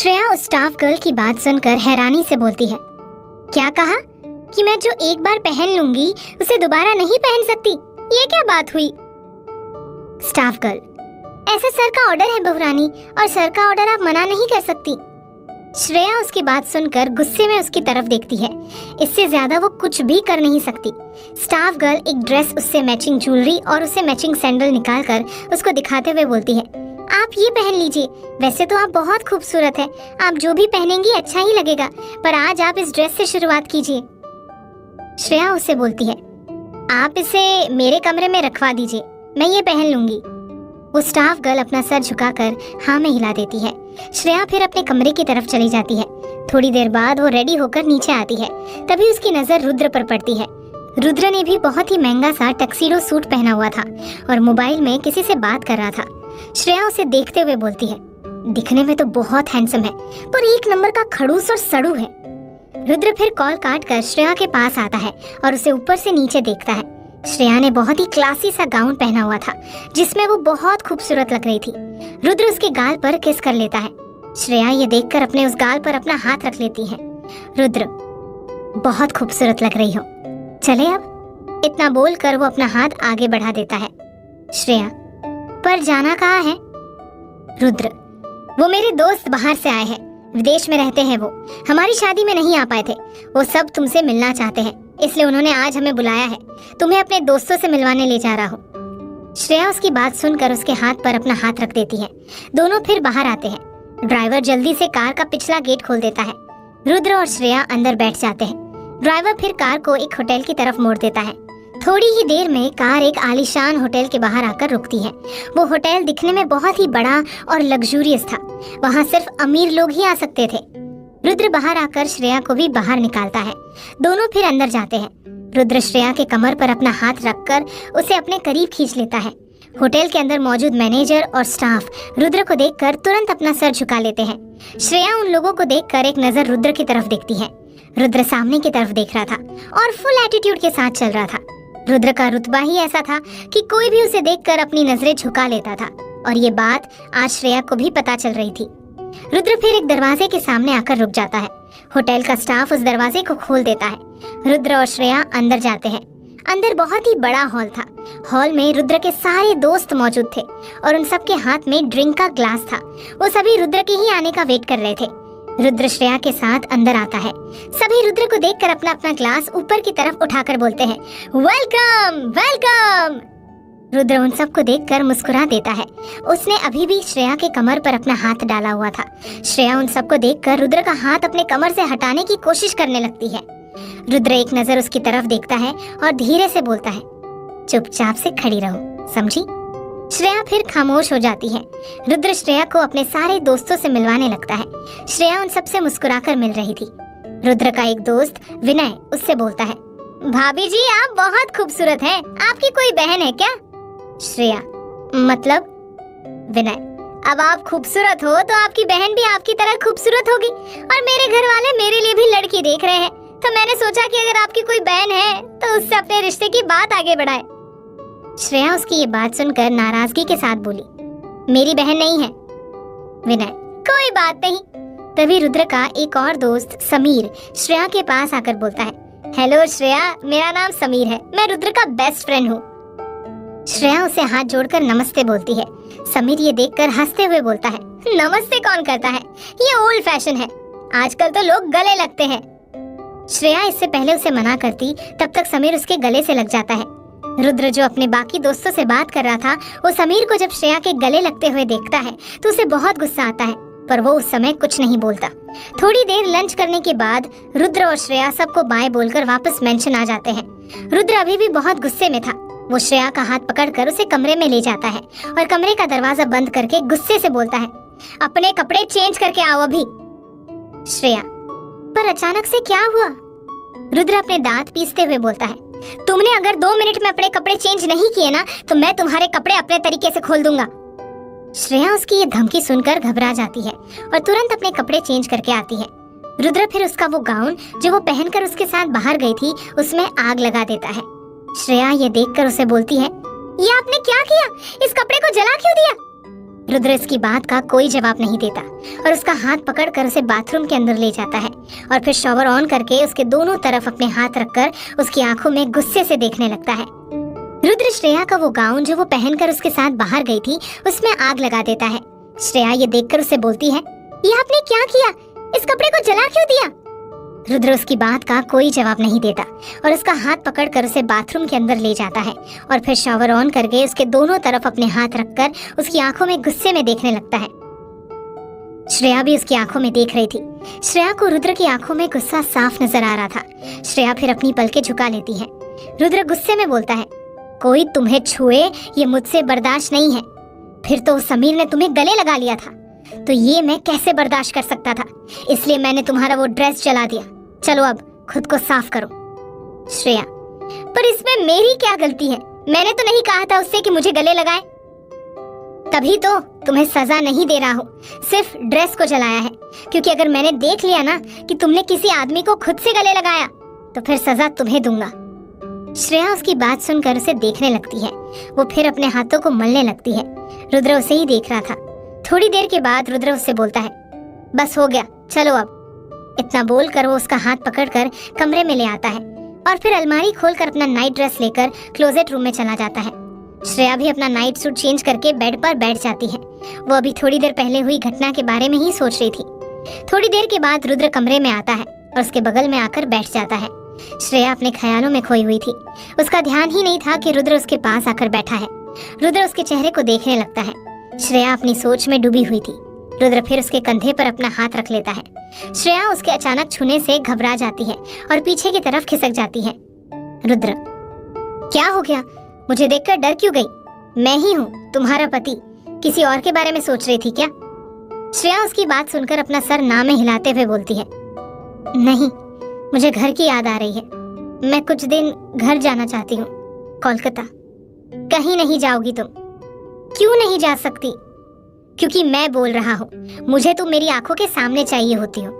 श्रेया उस staff girl की बात सुनकर हैरानी से बोलती है, क्या कहा कि मैं जो एक बार पहन लूंगी उसे दोबारा नहीं पहन सकती? ये क्या बात हुई? स्टाफ गर्ल, ऐसा सर का ऑर्डर है बहुरानी, और सर का ऑर्डर आप मना नहीं कर सकती। श्रेया उसकी बात सुनकर गुस्से में उसकी तरफ देखती है। इससे ज्यादा वो कुछ भी कर नहीं सकती। स्टाफ गर्ल एक ड्रेस, उससे मैचिंग ज्वेलरी और उससे मैचिंग सैंडल निकालकर उसको दिखाते हुए बोलती है, आप ये पहन लीजिए, वैसे तो आप बहुत खूबसूरत है, आप जो भी पहनेंगी अच्छा ही लगेगा, पर आज आप इस ड्रेस से शुरुआत कीजिए। श्रेया उससे बोलती है, आप इसे मेरे कमरे में रखवा दीजिए, मैं ये पहन लूंगी। वो स्टाफ गर्ल अपना सर झुकाकर हाँ में हिला देती है। श्रेया फिर अपने कमरे की तरफ चली जाती है। थोड़ी देर बाद वो रेडी होकर नीचे आती है। तभी उसकी नजर रुद्र पर पड़ती है। रुद्र ने भी बहुत ही महंगा सा टक्सीडो सूट पहना हुआ था और मोबाइल में किसी से बात कर रहा था। श्रेया उसे देखते हुए बोलती है, दिखने में तो बहुत हैंडसम है, पर एक नंबर का खड़ूस और सड़ू है। रुद्र फिर कॉल काट कर श्रेया के पास आता है और उसे ऊपर से नीचे देखता है। श्रेया ने बहुत ही क्लासी सा गाउन पहना हुआ था जिसमें वो बहुत खूबसूरत लग रही थी। रुद्र उसके गाल पर किस कर लेता है। श्रेया ये देखकर अपने उस गाल पर अपना हाथ रख लेती है। रुद्र, बहुत खूबसूरत लग रही हो, चले अब, इतना बोलकर वो अपना हाथ आगे बढ़ा देता है। श्रेया, पर जाना कहाँ है? रुद्र, वो मेरे दोस्त बाहर से आए हैं, विदेश में रहते हैं, वो हमारी शादी में नहीं आ पाए थे, वो सब तुमसे मिलना चाहते हैं, इसलिए उन्होंने आज हमें बुलाया है, तुम्हें अपने दोस्तों से मिलवाने ले जा रहा हूँ। श्रेया उसकी बात सुनकर उसके हाथ पर अपना हाथ रख देती है। दोनों फिर बाहर आते हैं। ड्राइवर जल्दी से कार का पिछला गेट खोल देता है। रुद्र और श्रेया अंदर बैठ जाते हैं। ड्राइवर फिर कार को एक होटल की तरफ मोड़ देता है। थोड़ी ही देर में कार एक आलीशान होटल के बाहर आकर रुकती है। वो होटल दिखने में बहुत ही बड़ा और लग्जूरियस था। वहाँ सिर्फ अमीर लोग ही आ सकते थे। रुद्र बाहर आकर श्रेया को भी बाहर निकालता है। दोनों फिर अंदर जाते हैं। रुद्र श्रेया के कमर पर अपना हाथ रखकर उसे अपने करीब खींच लेता है। होटल के अंदर मौजूद मैनेजर और स्टाफ रुद्र को देखकर तुरंत अपना सर झुका लेते हैं। श्रेया उन लोगों को देखकर एक नजर रुद्र की तरफ देखती है। रुद्र सामने की तरफ देख रहा था और फुल एटीट्यूड के साथ चल रहा था। रुद्र का रुतबा ही ऐसा था कि कोई भी उसे देखकर अपनी नजरें झुका लेता था, और ये बात आज श्रेया को भी पता चल रही थी। रुद्र फिर एक दरवाजे के सामने आकर रुक जाता है। होटल का स्टाफ उस दरवाजे को खोल देता है। रुद्र और श्रेया अंदर जाते हैं। अंदर बहुत ही बड़ा हॉल था। हॉल में रुद्र के सारे दोस्त मौजूद थे और उन सबके हाथ में ड्रिंक का ग्लास था। वो सभी रुद्र के ही आने का वेट कर रहे थे। रुद्र श्रेया के साथ अंदर आता है। सभी रुद्र को देखकर अपना अपना ग्लास ऊपर की तरफ उठाकर बोलते हैं, वेलकम वेलकम। रुद्र उन सबको देखकर मुस्कुरा देता है। उसने अभी भी श्रेया के कमर पर अपना हाथ डाला हुआ था। श्रेया उन सबको देखकर रुद्र का हाथ अपने कमर से हटाने की कोशिश करने लगती है। रुद्र एक नजर उसकी तरफ देखता है और धीरे से बोलता है, चुपचाप से खड़ी रहो, समझी? श्रेया फिर खामोश हो जाती है। रुद्र श्रेया को अपने सारे दोस्तों से मिलवाने लगता है। श्रेया उन सबसे मुस्कुराकर मिल रही थी। रुद्र का एक दोस्त विनय उससे बोलता है, भाभी जी आप बहुत खूबसूरत हैं, आपकी कोई बहन है क्या? श्रेया, मतलब? विनय, अब आप खूबसूरत हो तो आपकी बहन भी आपकी तरह खूबसूरत होगी, और मेरे घर वाले मेरे लिए भी लड़की देख रहे हैं, तो मैंने सोचा कि अगर आपकी कोई बहन है तो उससे अपने रिश्ते की बात आगे बढ़ाए। श्रेया उसकी ये बात सुनकर नाराजगी के साथ बोली, मेरी बहन नहीं है। विनय, कोई बात नहीं। तभी रुद्र का एक और दोस्त समीर श्रेया के पास आकर बोलता है, हेलो श्रेया, मेरा नाम समीर है, मैं रुद्र का बेस्ट फ्रेंड हूँ। श्रेया उसे हाथ जोड़कर नमस्ते बोलती है। समीर ये देखकर हंसते हुए बोलता है, नमस्ते कौन करता है, ये ओल्ड फैशन है, आजकल तो लोग गले लगते हैं। श्रेया इससे पहले उसे मना करती, तब तक समीर उसके गले से लग जाता है। रुद्र जो अपने बाकी दोस्तों से बात कर रहा था, वो समीर को जब श्रेया के गले लगते हुए देखता है तो उसे बहुत गुस्सा आता है, पर वो उस समय कुछ नहीं बोलता। थोड़ी देर लंच करने के बाद रुद्र और श्रेया सबको बाय बोलकर वापस मेंशन आ जाते हैं। रुद्र अभी भी बहुत गुस्से में था। वो श्रेया का हाथ पकड़कर उसे कमरे में ले जाता है और कमरे का दरवाजा बंद करके गुस्से से बोलता है, अपने कपड़े चेंज करके आओ अभी। श्रेया, पर अचानक से क्या हुआ? रुद्र अपने दांत पीसते हुए बोलता है, तुमने अगर 2 मिनट में अपने कपड़े चेंज नहीं किए ना तो मैं तुम्हारे कपड़े अपने तरीके से खोल दूंगा। श्रेया उसकी ये धमकी सुनकर घबरा जाती है और तुरंत अपने कपड़े चेंज करके आती है। रुद्र फिर उसका वो गाउन जो वो पहनकर उसके साथ बाहर गई थी उसमें आग लगा देता है। श्रेया ये देखकर उसे बोलती है, ये आपने क्या किया, इस कपड़े को जला क्यों दिया? रुद्र इसकी बात का कोई जवाब नहीं देता और उसका हाथ पकड़कर उसे बाथरूम के अंदर ले जाता है और फिर शॉवर ऑन करके उसके दोनों तरफ अपने हाथ रखकर उसकी आंखों में गुस्से से देखने लगता है। रुद्र श्रेया का वो गाउन जो वो पहनकर उसके साथ बाहर गई थी उसमें आग लगा देता है। श्रेया ये देखकर उसे बोलती है, ये आपने क्या किया? इस कपड़े को जला क्यों दिया? रुद्र उसकी बात का कोई जवाब नहीं देता और उसका हाथ पकड़कर उसे बाथरूम के अंदर ले जाता है और फिर शॉवर ऑन करके उसके दोनों तरफ अपने हाथ रखकर उसकी आंखों में गुस्से में देखने लगता है। श्रेया भी उसकी आंखों में देख रही थी। श्रेया को रुद्र की आंखों में गुस्सा साफ नजर आ रहा था। श्रेया फिर अपनी पलकें झुका लेती है। रुद्र गुस्से में बोलता है, कोई तुम्हें छुए ये मुझसे बर्दाश्त नहीं है। फिर तो समीर ने तुम्हें गले लगा लिया था तो ये मैं कैसे बर्दाश्त कर सकता था, इसलिए मैंने तुम्हारा वो ड्रेस जला दिया। चलो अब खुद को साफ करो। श्रेया, पर इसमें मेरी क्या गलती है? मैंने तो नहीं कहा था उससे कि मुझे गले लगाए। तभी तो तुम्हें सजा नहीं दे रहा हूँ, सिर्फ ड्रेस को जलाया है, क्योंकि अगर मैंने देख लिया ना कि तुमने किसी आदमी को खुद से गले लगाया तो फिर सजा तुम्हें दूंगा। श्रेया उसकी बात सुनकर उसे देखने लगती है। वो फिर अपने हाथों को मलने लगती है। रुद्र उसे ही देख रहा था। थोड़ी देर के बाद रुद्र उससे बोलता है, बस हो गया, चलो अब। इतना बोलकर वो उसका हाथ पकड़कर कमरे में ले आता है और फिर अलमारी खोलकर अपना नाइट ड्रेस लेकर क्लोजेट रूम में चला जाता है। श्रेया भी अपना नाइट सूट चेंज करके बेड पर बैठ जाती है। वो अभी थोड़ी देर पहले हुई घटना के बारे में ही सोच रही थी। थोड़ी देर के बाद रुद्र कमरे में आता है और उसके बगल में आकर बैठ जाता है। श्रेया अपने ख्यालों में खोई हुई थी। उसका ध्यान ही नहीं था कि रुद्र उसके पास आकर बैठा है। रुद्र उसके चेहरे को देखने लगता है। श्रेया अपनी सोच में डूबी हुई थी। रुद्र फिर उसके कंधे पर अपना हाथ रख लेता है। श्रेया उसके अचानक छूने से घबरा जाती है और पीछे की तरफ खिसक जाती है। रुद्र, क्या हो गया? मुझे देखकर डर क्यों गई? मैं ही हूँ, तुम्हारा पति। किसी और के बारे में सोच रही थी क्या? श्रेया उसकी बात सुनकर अपना सर ना में हिलाते हुए बोलती है, नहीं, मुझे घर की याद आ रही है। मैं कुछ दिन घर जाना चाहती हूँ, कोलकाता। कहीं नहीं जाओगी तुम? क्यों नहीं जा सकती? क्योंकि मैं बोल रहा हूँ, मुझे तुम मेरी आंखों के सामने चाहिए होती हो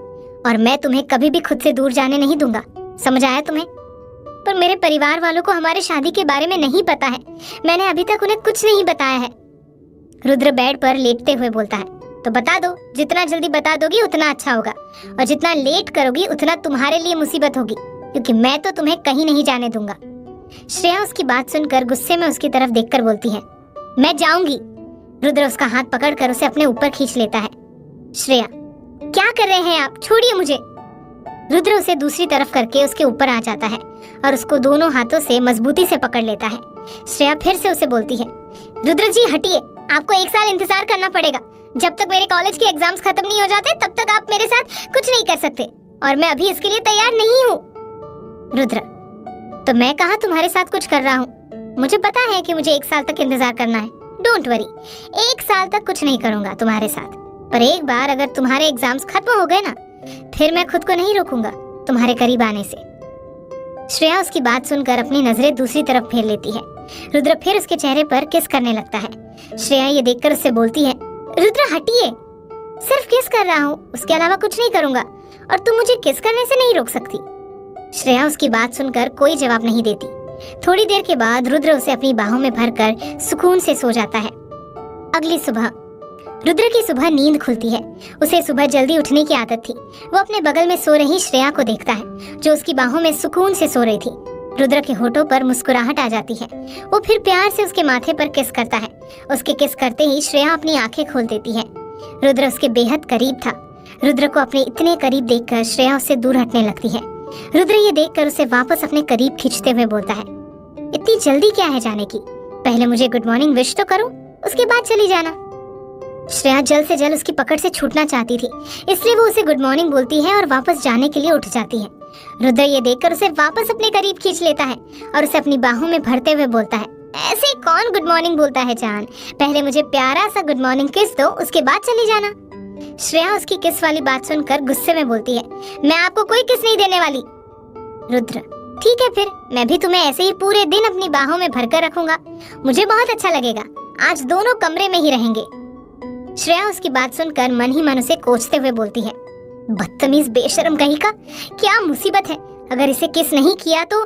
और मैं तुम्हें कभी भी खुद से दूर जाने नहीं दूंगा। समझ आया तुम्हें? पर मेरे परिवार वालों को हमारे शादी के बारे में नहीं पता है। मैंने अभी तक उन्हें कुछ नहीं बताया है। रुद्र बेड पर लेटते हुए बोलता है, तो बता दो। जितना जल्दी बता दोगी उतना अच्छा होगा और जितना लेट करोगी उतना तुम्हारे लिए मुसीबत होगी, क्योंकि मैं तो तुम्हें कहीं नहीं जाने दूंगा। श्रेया उसकी बात सुनकर गुस्से में उसकी तरफ देखकर बोलती है, मैं जाऊंगी। रुद्र उसका हाथ पकड़कर उसे अपने ऊपर खींच लेता है। श्रेया, क्या कर रहे हैं आप? छोड़िए मुझे। रुद्र उसे दूसरी तरफ करके उसके ऊपर आ जाता है और उसको दोनों हाथों से मजबूती से पकड़ लेता है। श्रेया फिर से उसे बोलती है, रुद्र जी हटिए, आपको 1 साल इंतजार करना पड़ेगा। जब तक मेरे कॉलेज के एग्जाम्स खत्म नहीं हो जाते तब तक आप मेरे साथ कुछ नहीं कर सकते और मैं अभी इसके लिए तैयार नहीं हूँ। रुद्र, तो मैं कहाँ तुम्हारे साथ कुछ कर रहा हूँ? मुझे पता है कि मुझे 1 साल तक इंतजार करना है। डोंट वरी, 1 साल तक कुछ नहीं करूंगा तुम्हारे साथ, पर एक बार अगर तुम्हारे एग्जाम्स खत्म हो गए ना, फिर मैं खुद को नहीं रोकूंगा तुम्हारे करीब आने से। श्रेया उसकी बात सुनकर अपनी नजरें दूसरी तरफ फेर लेती है। रुद्र फिर उसके चेहरे पर किस करने लगता है। श्रेया ये देखकर उससे बोलती है, रुद्र हटिए, सिर्फ किस कर रहा हूँ, उसके अलावा कुछ नहीं करूंगा और तुम मुझे किस करने से नहीं रोक सकती। श्रेया उसकी बात सुनकर कोई जवाब नहीं देती। थोड़ी देर के बाद रुद्र उसे अपनी बाहों में भरकर सुकून से सो जाता है। अगली सुबह रुद्र की सुबह नींद खुलती है। उसे सुबह जल्दी उठने की आदत थी। वो अपने बगल में सो रही श्रेया को देखता है जो उसकी बाहों में सुकून से सो रही थी। रुद्र के होठों पर मुस्कुराहट आ जाती है। वो फिर प्यार से उसके माथे पर किस करता है। उसके किस करते ही श्रेया अपनी आंखें खोल देती है। रुद्र उसके बेहद करीब था। रुद्र को अपने इतने करीब देखकर श्रेया उससे दूर हटने लगती है। रुद्र ये देखकर उसे वापस अपने करीब खींचते हुए बोलता है, इतनी जल्दी क्या है जाने की? पहले मुझे गुड मॉर्निंग विश तो करो, उसके बाद चली जाना। श्रेया जल्द से जल्द उसकी पकड़ से छूटना चाहती थी, इसलिए वो उसे गुड मॉर्निंग बोलती है और वापस जाने के लिए उठ जाती है। रुद्र ये देखकर उसे वापस अपने करीब खींच लेता है और उसे अपनी बाहों में भरते हुए बोलता है, ऐसे कौन गुड मॉर्निंग बोलता है जान? पहले मुझे प्यारा सा गुड मॉर्निंग किस दो, उसके बाद चली जाना। श्रेया उसकी किस वाली बात सुनकर गुस्से में बोलती है, मैं आपको कोई किस नहीं देने वाली। रुद्र, ठीक है फिर मैं भी तुम्हें ऐसे ही पूरे दिन अपनी बाहों में भरकर रखूंगा। मुझे बहुत अच्छा लगेगा। आज दोनों कमरे में ही रहेंगे। श्रेया उसकी बात सुनकर मन ही मन उसे कोसते हुए बोलती है, बदतमीज बेशर्म कहीं का, क्या मुसीबत है? अगर इसे किस नहीं किया तो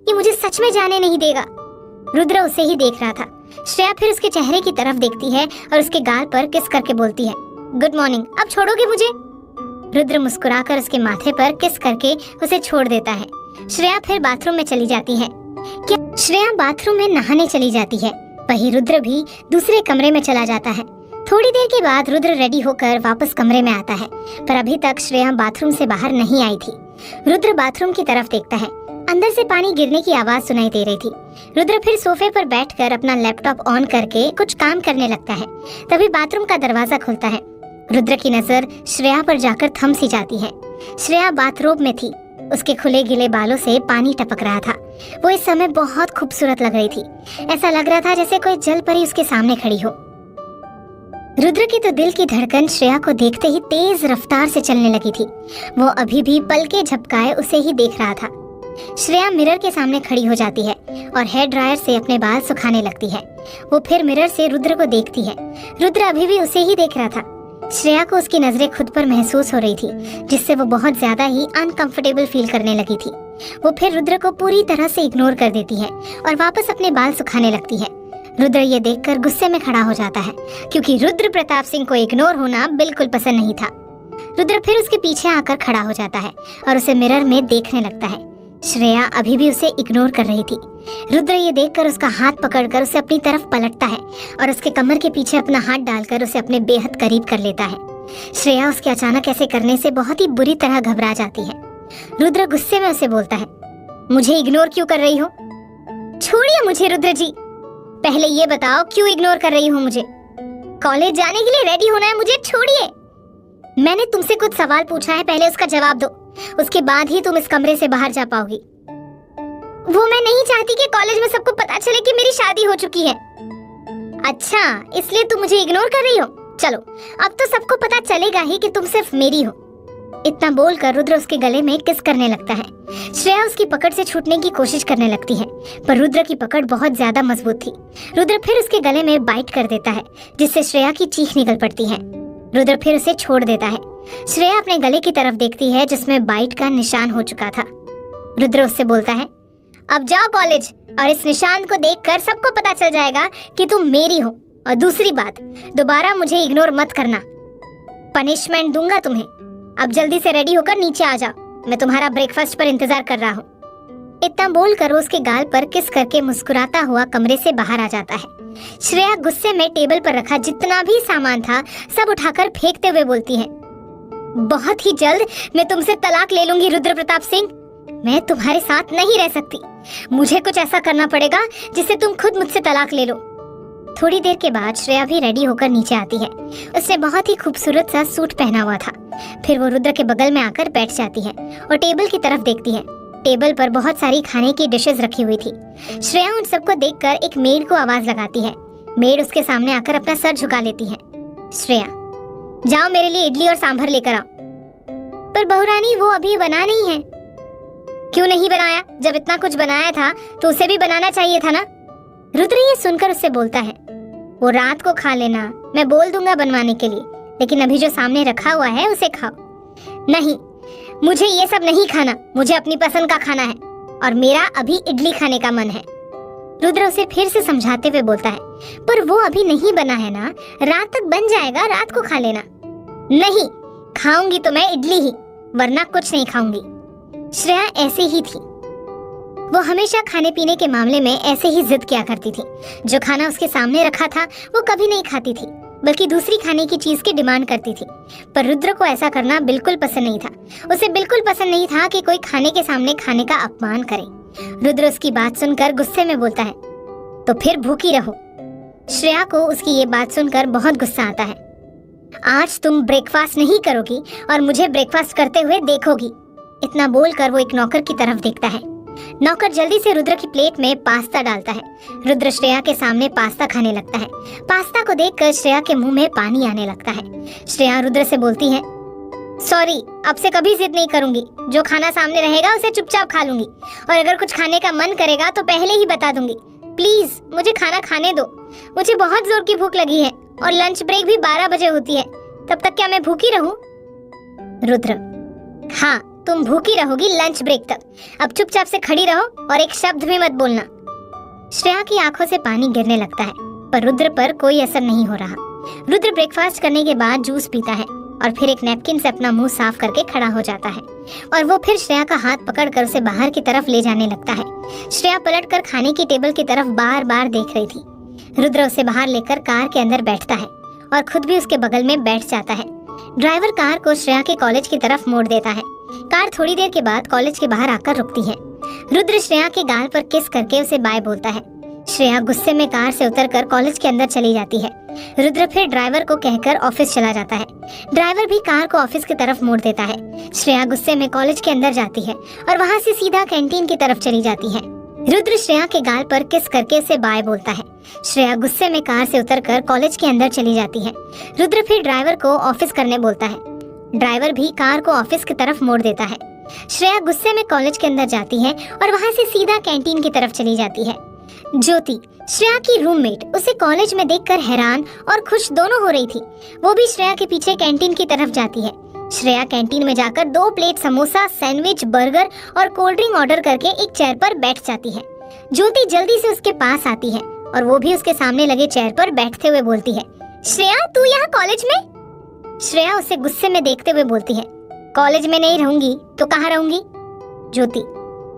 ये मुझे सच में जाने नहीं देगा। रुद्र उसे ही देख रहा था। श्रेया फिर उसके चेहरे की तरफ देखती है और उसके गाल पर किस करके बोलती है, गुड मॉर्निंग, अब छोड़ोगे मुझे? रुद्र मुस्कुराकर उसके माथे पर किस करके उसे छोड़ देता है। श्रेया फिर बाथरूम में चली जाती है। श्रेया बाथरूम में नहाने चली जाती है। वहीं रुद्र भी दूसरे कमरे में चला जाता है। थोड़ी देर के बाद रुद्र रेडी होकर वापस कमरे में आता है, पर अभी तक श्रेया बाथरूम से बाहर नहीं आई थी। रुद्र बाथरूम की तरफ देखता है। अंदर से पानी गिरने की आवाज सुनाई दे रही थी। रुद्र फिर सोफे पर बैठकर अपना लैपटॉप ऑन करके कुछ काम करने लगता है। तभी बाथरूम का दरवाजा खुलता है। रुद्र की नजर श्रेया पर जाकर थम सी जाती है। श्रेया बाथरोब में थी। उसके खुले गिले बालों से पानी टपक रहा था। वो इस समय बहुत खूबसूरत लग रही थी। ऐसा लग रहा था जैसे कोई जल परी उसके सामने खड़ी हो। रुद्र की तो दिल की धड़कन श्रेया को देखते ही तेज रफ्तार से चलने लगी थी। वो अभी भी पलके झपकाए उसे ही देख रहा था। श्रेया मिरर के सामने खड़ी हो जाती है और हेयर ड्रायर से अपने बाल सुखाने लगती है। वो फिर मिरर से रुद्र को देखती है। रुद्र अभी भी उसे ही देख रहा था। श्रेया को उसकी नजरें खुद पर महसूस हो रही थी, जिससे वो बहुत ज्यादा ही अनकंफर्टेबल फील करने लगी थी। वो फिर रुद्र को पूरी तरह से इग्नोर कर देती है और वापस अपने बाल सुखाने लगती है। रुद्र ये देखकर गुस्से में खड़ा हो जाता है, क्योंकि रुद्र प्रताप सिंह को इग्नोर होना बिल्कुल पसंद नहीं था। रुद्र फिर उसके पीछे आकर खड़ा हो जाता है और उसे मिरर में देखने लगता है। श्रेया अभी भी उसे इग्नोर कर रही थी। रुद्र ये देखकर उसका हाथ पकड़कर उसे अपनी तरफ पलटता है और उसके कमर के पीछे अपना हाथ डालकर उसे अपने बेहद करीब कर लेता है। श्रेया उसके अचानक ऐसे करने से बहुत ही बुरी तरह घबरा जाती है। रुद्र गुस्से में उसे बोलता है, मुझे इग्नोर क्यों कर रही हो? छोड़िए मुझे रुद्र जी, पहले ये बताओ क्यों इग्नोर कर रही हो मुझे? कॉलेज जाने के लिए रेडी होना है, मुझे छोड़िए। मैंने तुमसे कुछ सवाल पूछा है, पहले उसका जवाब दो, उसके बाद ही तुम इस कमरे से बाहर जा पाओगी। वो मैं नहीं चाहती कि कॉलेज में सबको पता चले कि मेरी शादी हो चुकी है। अच्छा, इसलिए तुम मुझे इग्नोर कर रही हो? चलो, अब तो सबको पता चलेगा ही कि तुम सिर्फ मेरी हो। इतना बोलकर रुद्र उसके गले में किस करने लगता है। श्रेया उसकी पकड़ से छूटने की कोशिश करने लगती है, पर रुद्र की पकड़ बहुत ज्यादा मजबूत थी। रुद्र फिर उसके गले में बाइट कर देता है, जिससे श्रेया की चीख निकल पड़ती है। रुद्र फिर उसे छोड़ देता है। श्रेया अपने गले की तरफ देखती है, जिसमें बाइट का निशान हो चुका था। रुद्र उससे बोलता है, अब जाओ कॉलेज और इस निशान को देखकर सबको पता चल जाएगा कि तुम मेरी हो। और दूसरी बात, दोबारा मुझे इग्नोर मत करना, पनिशमेंट दूंगा तुम्हें। अब जल्दी से रेडी होकर नीचे आ जाओ, मैं तुम्हारा ब्रेकफास्ट पर इंतजार कर रहा हूँ। इतना बोलकर वो उसके गाल पर किस करके मुस्कुराता हुआ कमरे से बाहर आ जाता है। श्रेया गुस्से में टेबल पर रखा जितना भी सामान था सब उठाकर फेंकते हुए बोलती है, बहुत ही जल्द मैं तुमसे तलाक ले लूंगी रुद्र प्रताप सिंह। मैं तुम्हारे साथ नहीं रह सकती। मुझे कुछ ऐसा करना पड़ेगा जिससे तुम खुद मुझसे तलाक ले लो। थोड़ी देर के बाद श्रेया भी रेडी होकर नीचे आती है। उसने बहुत ही खूबसूरत सा सूट पहना हुआ था। फिर वो रुद्र के बगल में आकर बैठ जाती है और टेबल की तरफ देखती है। टेबल पर बहुत सारी खाने की डिशेस रखी हुई थी। श्रेया उन सबको देखकर एक मेड को आवाज लगाती है। मेड उसके सामने आकर अपना सर झुका लेती है। श्रेया, जाओ मेरे लिए इडली और सांभर लेकर आओ। पर बहुरानी, वो अभी बना नहीं है। क्यों नहीं बनाया? जब इतना कुछ बनाया था तो उसे भी बनाना चाहिए था ना। रुद्र ये सुनकर उससे बोलता है, वो रात को खा लेना, मैं बोल दूंगा बनवाने के लिए, लेकिन अभी जो सामने रखा हुआ है उसे खाओ। नहीं, मुझे ये सब नहीं खाना, मुझे अपनी पसंद का खाना है और मेरा अभी इडली खाने का मन है। रुद्र उसे फिर से समझाते हुए बोलता है, पर वो अभी नहीं बना है ना, रात तक बन जाएगा, रात को खा लेना। नहीं, खाऊंगी तो मैं इडली ही, वरना कुछ नहीं खाऊंगी। श्रेया ऐसे ही थी। वो हमेशा खाने पीने के मामले में ऐसे ही जिद किया करती थी। जो खाना उसके सामने रखा था वो कभी नहीं खाती थी, बल्कि दूसरी खाने की चीज की डिमांड करती थी। पर रुद्र को ऐसा करना बिल्कुल पसंद नहीं था। उसे बिल्कुल पसंद नहीं था कि कोई खाने के सामने खाने का अपमान करे। रुद्र उसकी बात सुनकर गुस्से में बोलता है, तो फिर भूखी रहो। श्रेया को उसकी ये बात सुनकर बहुत गुस्सा आता है। आज तुम ब्रेकफास्ट नहीं करोगी और मुझे ब्रेकफास्ट करते हुए देखोगी। इतना बोलकर वो एक नौकर की तरफ देखता है। नौकर जल्दी से रुद्र की प्लेट में पास्ता डालता है। रुद्र श्रेया के सामने पास्ता खाने लगता है। पास्ता को देखकर श्रेया के मुंह में पानी आने लगता है। श्रेया रुद्र से बोलती है, सॉरी, अब से कभी जिद नहीं करूंगी। जो खाना सामने रहेगा उसे चुपचाप खा लूंगी और अगर कुछ खाने का मन करेगा तो पहले ही बता दूंगी। प्लीज मुझे खाना खाने दो, मुझे बहुत जोर की भूख लगी है और लंच ब्रेक भी 12 बजे होती है। तब तक क्या मैं भूखी रहूं? रुद्र, हाँ, तुम भूखी रहोगी लंच ब्रेक तक। अब चुपचाप से खड़ी रहो और एक शब्द भी मत बोलना। श्रेया की आंखों से पानी गिरने लगता है, पर रुद्र पर कोई असर नहीं हो रहा। रुद्र ब्रेकफास्ट करने के बाद जूस पीता है और फिर एक नैपकिन से अपना मुंह साफ करके खड़ा हो जाता है और वो फिर श्रेया का हाथ पकड़कर उसे बाहर की तरफ ले जाने लगता है। श्रेया पलटकर खाने की टेबल की तरफ बार बार देख रही थी। रुद्र उसे बाहर लेकर कार के अंदर बैठता है और खुद भी उसके बगल में बैठ जाता है। ड्राइवर कार को श्रेया के कॉलेज की तरफ मोड़ देता है। कार थोड़ी देर के बाद कॉलेज के बाहर आकर रुकती है। रुद्र श्रेया के गाल पर किस करके उसे बाय बोलता है। श्रेया गुस्से में कार से उतरकर कॉलेज के अंदर चली जाती है। रुद्र फिर ड्राइवर को कहकर ऑफिस चला जाता है। ड्राइवर भी कार को ऑफिस की तरफ मोड़ देता है। श्रेया गुस्से में कॉलेज के अंदर जाती है और वहाँ से सीधा कैंटीन की तरफ चली जाती है। रुद्र श्रेया के गाल पर किस करके उसे बाय बोलता है। श्रेया गुस्से में कार से उतरकर कॉलेज के अंदर चली जाती है। रुद्र फिर ड्राइवर को ऑफिस करने बोलता है। ड्राइवर भी कार को ऑफिस की तरफ मोड़ देता है। श्रेया गुस्से में कॉलेज के अंदर जाती है और वहाँ से सीधा कैंटीन की तरफ चली जाती है। ज्योति, श्रेया की रूममेट, उसे कॉलेज में देखकर हैरान और खुश दोनों हो रही थी। वो भी श्रेया के पीछे कैंटीन की तरफ जाती है। श्रेया कैंटीन में जाकर 2 प्लेट समोसा, सैंडविच, बर्गर और कोल्ड ड्रिंक ऑर्डर करके एक चेयर पर बैठ जाती है। ज्योति जल्दी से उसके पास आती है और वो भी उसके सामने लगे चेयर पर बैठते हुए बोलती है, श्रेया तू यहाँ कॉलेज में? श्रेया उसे गुस्से में देखते हुए बोलती है, कॉलेज में नहीं रहूंगी तो कहाँ रहूंगी? ज्योति,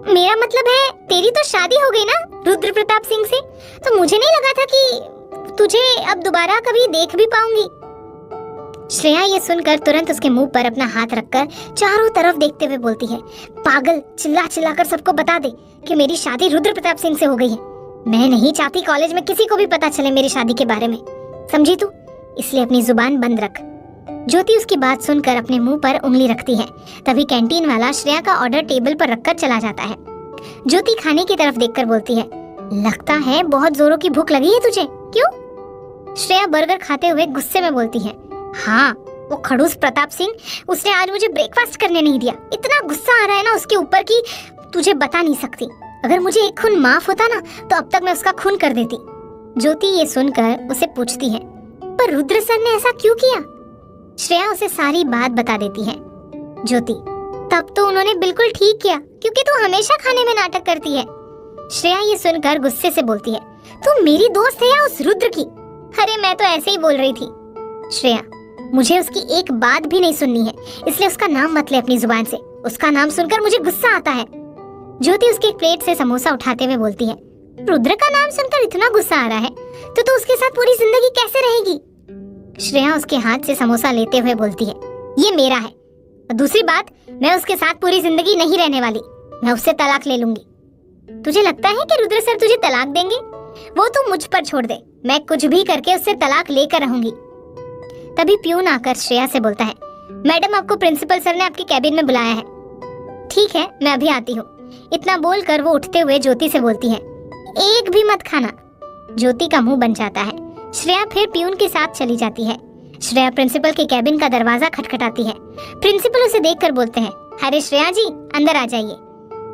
मेरा मतलब है तेरी तो शादी हो गई ना रुद्र प्रताप सिंह से, तो मुझे नहीं लगा था कि तुझे अब दोबारा कभी देख भी पाऊंगी। श्रेया ये सुनकर तुरंत उसके मुंह पर अपना हाथ रखकर चारों तरफ देखते हुए बोलती है, पागल, चिल्ला चिल्ला कर सबको बता दे कि मेरी शादी रुद्र प्रताप सिंह से हो गई है। मैं नहीं चाहती कॉलेज में किसी को भी पता चले मेरी शादी के बारे में, समझी तू? इसलिए अपनी जुबान बंद रख। ज्योति उसकी बात सुनकर अपने मुंह पर उंगली रखती है। तभी कैंटीन वाला श्रेया का ऑर्डर टेबल पर रखकर चला जाता है। ज्योति खाने की तरफ देखकर बोलती है, लगता है बहुत जोरों की भूख लगी है तुझे, क्यों? श्रेया बर्गर खाते हुए गुस्से में बोलती है, हाँ वो खड़ूस प्रताप सिंह, उसने आज मुझे ब्रेकफास्ट करने नहीं दिया। इतना गुस्सा आ रहा है ना उसके ऊपर कि तुझे बता नहीं सकती। अगर मुझे एक खून माफ होता ना तो अब तक मैं उसका खून कर देती। ज्योति ये सुनकर उसे पूछती है, पर रुद्र सर ने ऐसा क्यों किया? श्रेया उसे सारी बात बता देती है। ज्योति, तब तो उन्होंने बिल्कुल ठीक किया, क्योंकि तू हमेशा खाने में नाटक करती है। श्रेया ये सुनकर गुस्से से बोलती है, तू मेरी दोस्त है या उस रुद्र की? अरे मैं तो ऐसे ही बोल रही थी। श्रेया, मुझे उसकी एक बात भी नहीं सुननी है, इसलिए उसका नाम मत ले अपनी जुबान से। उसका नाम सुनकर मुझे गुस्सा आता है। ज्योति उसके प्लेट से समोसा उठाते हुए बोलती है, रुद्र का नाम सुनकर इतना गुस्सा आ रहा है तो तू उसके साथ पूरी जिंदगी कैसे रहेगी? श्रेया उसके हाथ से समोसा लेते हुए बोलती है, ये मेरा है। और दूसरी बात, मैं उसके साथ पूरी जिंदगी नहीं रहने वाली, मैं उससे तलाक ले लूंगी। तुझे लगता है कि रुद्र सर तुझे तलाक देंगे? वो तू मुझ पर छोड़ दे, मैं कुछ भी करके उससे तलाक लेकर रहूंगी। तभी प्यून आकर श्रेया से बोलता है, मैडम आपको प्रिंसिपल सर ने आपके कैबिन में बुलाया है। ठीक है, मैं अभी आती हूँ। इतना बोलकर वो उठते हुए ज्योति से बोलती है, एक भी मत खाना। ज्योति का मुंह बन जाता है। श्रेया फिर प्यून के साथ चली जाती है। श्रेया प्रिंसिपल के कैबिन का दरवाजा खटखटाती है। प्रिंसिपल उसे देखकर बोलते हैं, अरे श्रेया जी अंदर आ जाइए।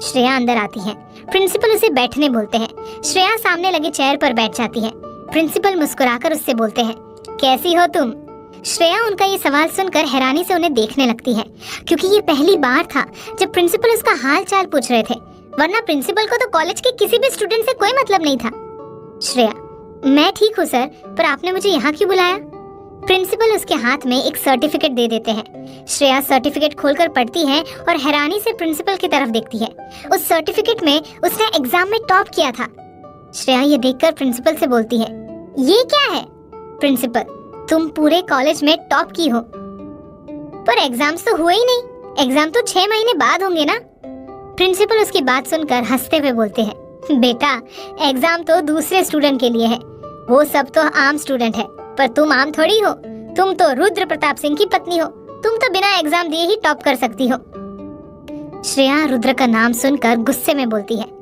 श्रेया अंदर आती है। प्रिंसिपल उसे बैठने बोलते हैं। श्रेया सामने लगे चेयर पर बैठ जाती है। प्रिंसिपल मुस्कुराकर उससे बोलते हैं, कैसी हो तुम? श्रेया उनका ये सवाल सुनकर हैरानी से उन्हें देखने लगती है, क्योंकि ये पहली बार था जब प्रिंसिपल उसका हाल चाल पूछ रहे थे, वरना प्रिंसिपल को तो कॉलेज के किसी भी स्टूडेंट से कोई मतलब नहीं था। श्रेया, मैं ठीक हूँ सर, पर आपने मुझे यहाँ क्यों बुलाया? प्रिंसिपल उसके हाथ में एक सर्टिफिकेट दे देते हैं। श्रेया सर्टिफिकेट खोलकर पढ़ती है और हैरानी से प्रिंसिपल की तरफ देखती है। उस सर्टिफिकेट में उसने एग्जाम में टॉप किया था। श्रेया ये देखकर प्रिंसिपल से बोलती है, ये क्या है? प्रिंसिपल, तुम पूरे कॉलेज में टॉप की हो, पर एग्जाम्स तो हुए ही नहीं। एग्जाम तो 6 महीने बाद होंगे ना? प्रिंसिपल उसकी बात सुनकर हंसते हुए बोलते हैं, बेटा एग्जाम तो दूसरे स्टूडेंट के लिए है, वो सब तो आम स्टूडेंट है, पर तुम आम थोड़ी हो। तुम तो रुद्र प्रताप सिंह की पत्नी हो, तुम तो बिना एग्जाम दिए ही टॉप कर सकती हो। श्रेया रुद्र का नाम सुनकर गुस्से में बोलती है,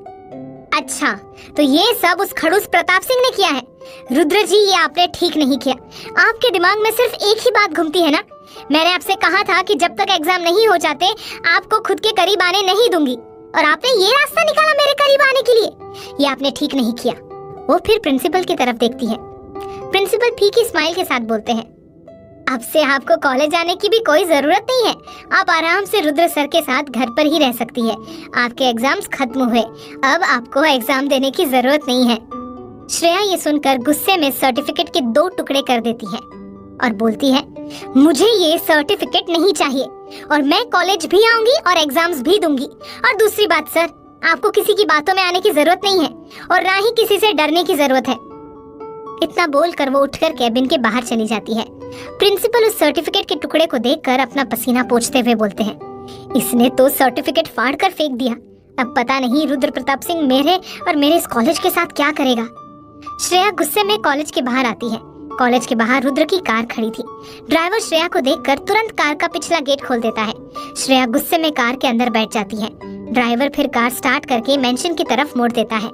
अच्छा तो ये सब उस खड़ूस प्रताप सिंह ने किया है? रुद्र जी, ये आपने ठीक नहीं किया। आपके दिमाग में सिर्फ एक ही बात घूमती है ना? मैंने आपसे कहा था कि जब तक एग्जाम नहीं हो जाते आपको खुद के करीब आने नहीं दूंगी, और आपने ये रास्ता निकाला मेरे करीब आने के लिए। ये आपने ठीक नहीं किया। वो फिर प्रिंसिपल की तरफ देखती है। प्रिंसिपल फीकी स्माइल के साथ बोलते हैं, अब से आपको कॉलेज आने की भी कोई जरूरत नहीं है। आप आराम से रुद्र सर के साथ घर पर ही रह सकती है। आपके एग्जाम्स खत्म हुए, अब आपको एग्जाम देने की जरूरत नहीं है। श्रेया ये सुनकर गुस्से में सर्टिफिकेट के 2 टुकड़े कर देती है और बोलती है, मुझे ये सर्टिफिकेट नहीं चाहिए और मैं कॉलेज भी आऊंगी और एग्जाम्स भी दूंगी। और दूसरी बात सर, आपको किसी की बातों में आने की जरूरत नहीं है और ना ही किसी से डरने की जरूरत है। इतना बोलकर वो उठकर कैबिन के बाहर चली जाती है। प्रिंसिपल उस सर्टिफिकेट के टुकड़े को देखकर अपना पसीना पोंछते हुए बोलते हैं, इसने तो सर्टिफिकेट फाड़ कर फेंक दिया। अब पता नहीं रुद्र प्रताप सिंह मेरे और मेरे इस कॉलेज के साथ क्या करेगा। श्रेया गुस्से में कॉलेज के बाहर आती है। कॉलेज के बाहर रुद्र की कार खड़ी थी। ड्राइवर श्रेया को देखकर तुरंत कार का पिछला गेट खोल देता है। श्रेया गुस्से में कार के अंदर बैठ जाती है। ड्राइवर फिर कार स्टार्ट करके मेंशन की तरफ मोड़ देता है।